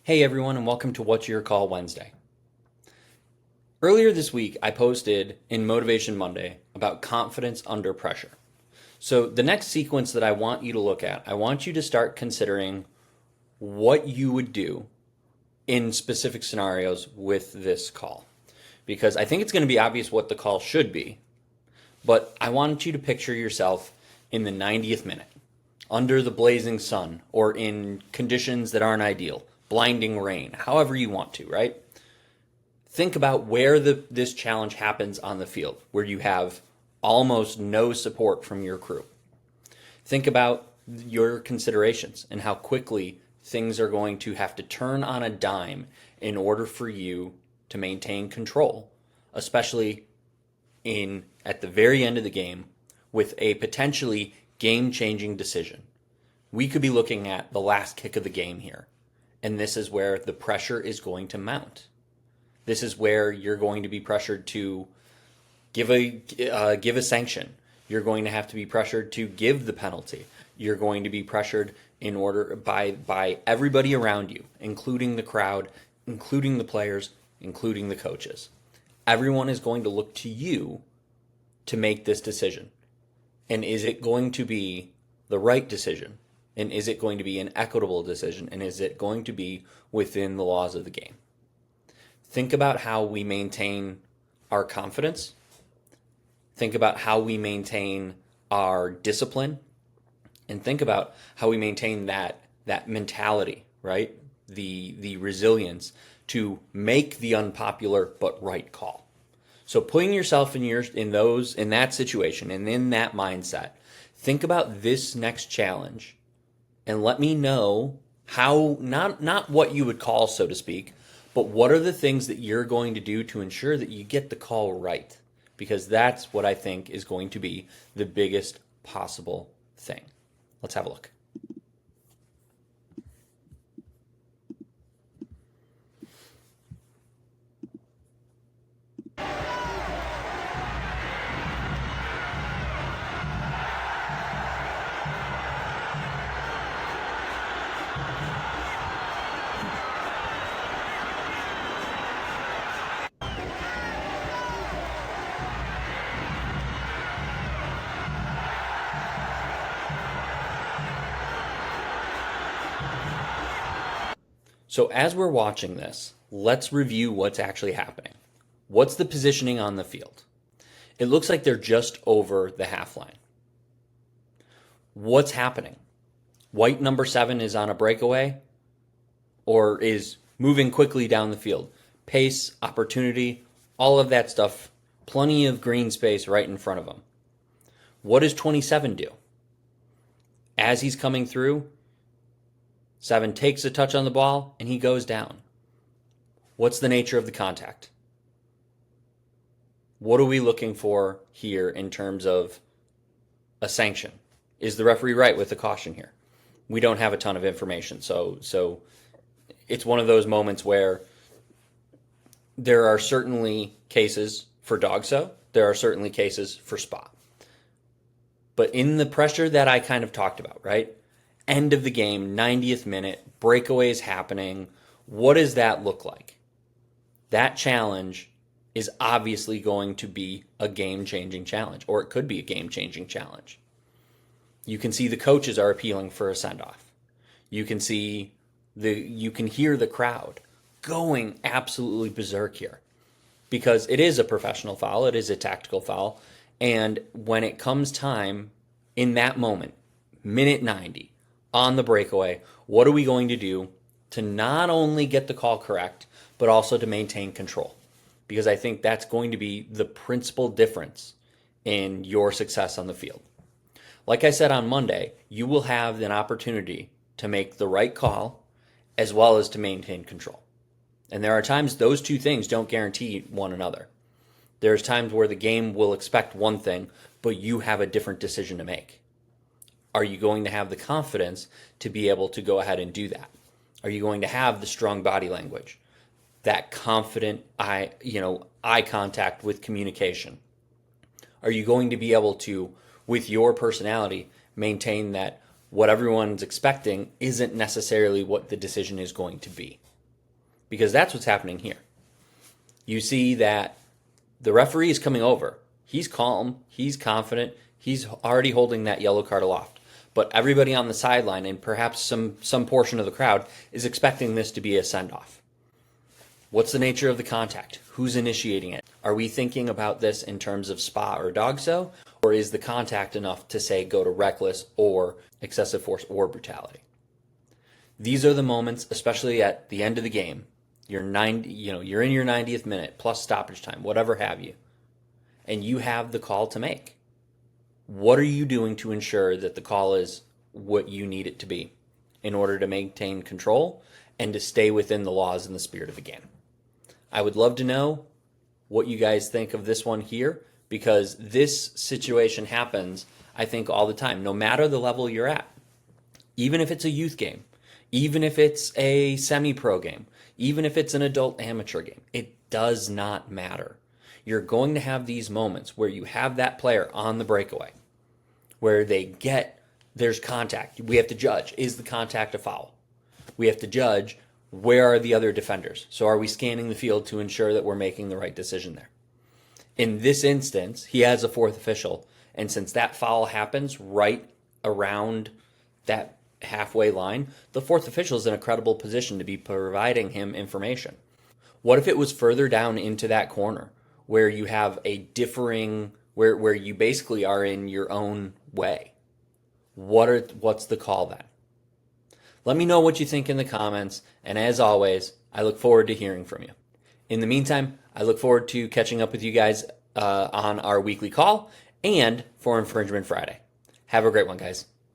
Hey everyone, and welcome to What's Your Call Wednesday. Earlier this week, I posted in Motivation Monday about confidence under pressure. So, the next sequence that I want you to look at, I want you to start considering what you would do in specific scenarios with this call. Because I think it's going to be obvious what the call should be, but I want you to picture yourself in the 90th minute, under the blazing sun, or in conditions that aren't ideal. Blinding rain, however you want to, right? Think about where this challenge happens on the field, where you have almost no support from your crew. Think about your considerations and how quickly things are going to have to turn on a dime in order for you to maintain control, especially at the very end of the game with a potentially game-changing decision. We could be looking at the last kick of the game here. And this is where the pressure is going to mount. This is where you're going to be pressured to give a sanction. You're going to have to be pressured to give the penalty. You're going to be pressured in order by everybody around you, including the crowd, including the players, including the coaches. Everyone is going to look to you to make this decision. And is it going to be the right decision? And is it going to be an equitable decision? And is it going to be within the laws of the game? Think about how we maintain our confidence. Think about how we maintain our discipline. And think about how we maintain that mentality, right? The resilience to make the unpopular but right call. So putting yourself in that situation and in that mindset, think about this next challenge. And let me know how, not what you would call, so to speak, but what are the things that you're going to do to ensure that you get the call right? Because that's what I think is going to be the biggest possible thing. Let's have a look. So as we're watching this, let's review what's actually happening. What's the positioning on the field? It looks like they're just over the half line. What's happening? White number 7 is on a breakaway or is moving quickly down the field. Pace, opportunity, all of that stuff, plenty of green space right in front of him. What does 27 do? As he's coming through, 7 takes a touch on the ball, and he goes down. What's the nature of the contact? What are we looking for here in terms of a sanction? Is the referee right with the caution here? We don't have a ton of information, so it's one of those moments where there are certainly cases for dogso, there are certainly cases for spot. But in the pressure that I kind of talked about, right? End of the game, 90th minute, breakaway is happening. What does that look like? That challenge is obviously going to be a game-changing challenge, or it could be a game-changing challenge. You can see the coaches are appealing for a send-off. You can hear the crowd going absolutely berserk here because it is a professional foul, it is a tactical foul, and when it comes time in that moment, minute 90, on the breakaway, what are we going to do to not only get the call correct, but also to maintain control? Because I think that's going to be the principal difference in your success on the field. Like I said on Monday, you will have an opportunity to make the right call as well as to maintain control. And there are times those two things don't guarantee one another. There's times where the game will expect one thing, but you have a different decision to make. Are you going to have the confidence to be able to go ahead and do that? Are you going to have the strong body language, that confident eye contact with communication? Are you going to be able to, with your personality, maintain that what everyone's expecting isn't necessarily what the decision is going to be? because that's what's happening here. You see that the referee is coming over. He's calm, he's confident, he's already holding that yellow card aloft. But everybody on the sideline and perhaps some portion of the crowd is expecting this to be a send-off. What's the nature of the contact? Who's initiating it? Are we thinking about this in terms of spa or dogso? Or is the contact enough to say go to reckless or excessive force or brutality? These are the moments, especially at the end of the game. You're in your 90th minute plus stoppage time, whatever have you. And you have the call to make. What are you doing to ensure that the call is what you need it to be in order to maintain control and to stay within the laws and the spirit of the game? I would love to know what you guys think of this one here, because this situation happens, I think, all the time, no matter the level you're at. Even if it's a youth game, even if it's a semi-pro game, even if it's an adult amateur game, it does not matter. You're going to have these moments where you have that player on the breakaway, where there's contact. We have to judge, is the contact a foul? We have to judge, where are the other defenders? So are we scanning the field to ensure that we're making the right decision there? In this instance, he has a fourth official, and since that foul happens right around that halfway line, the fourth official is in a credible position to be providing him information. What if it was further down into that corner where you have a differing, where you basically are in your own way? What's the call then? Let me know what you think in the comments, and as always, I look forward to hearing from you. In the meantime, I look forward to catching up with you guys on our weekly call and for Infringement Friday. Have a great one, guys.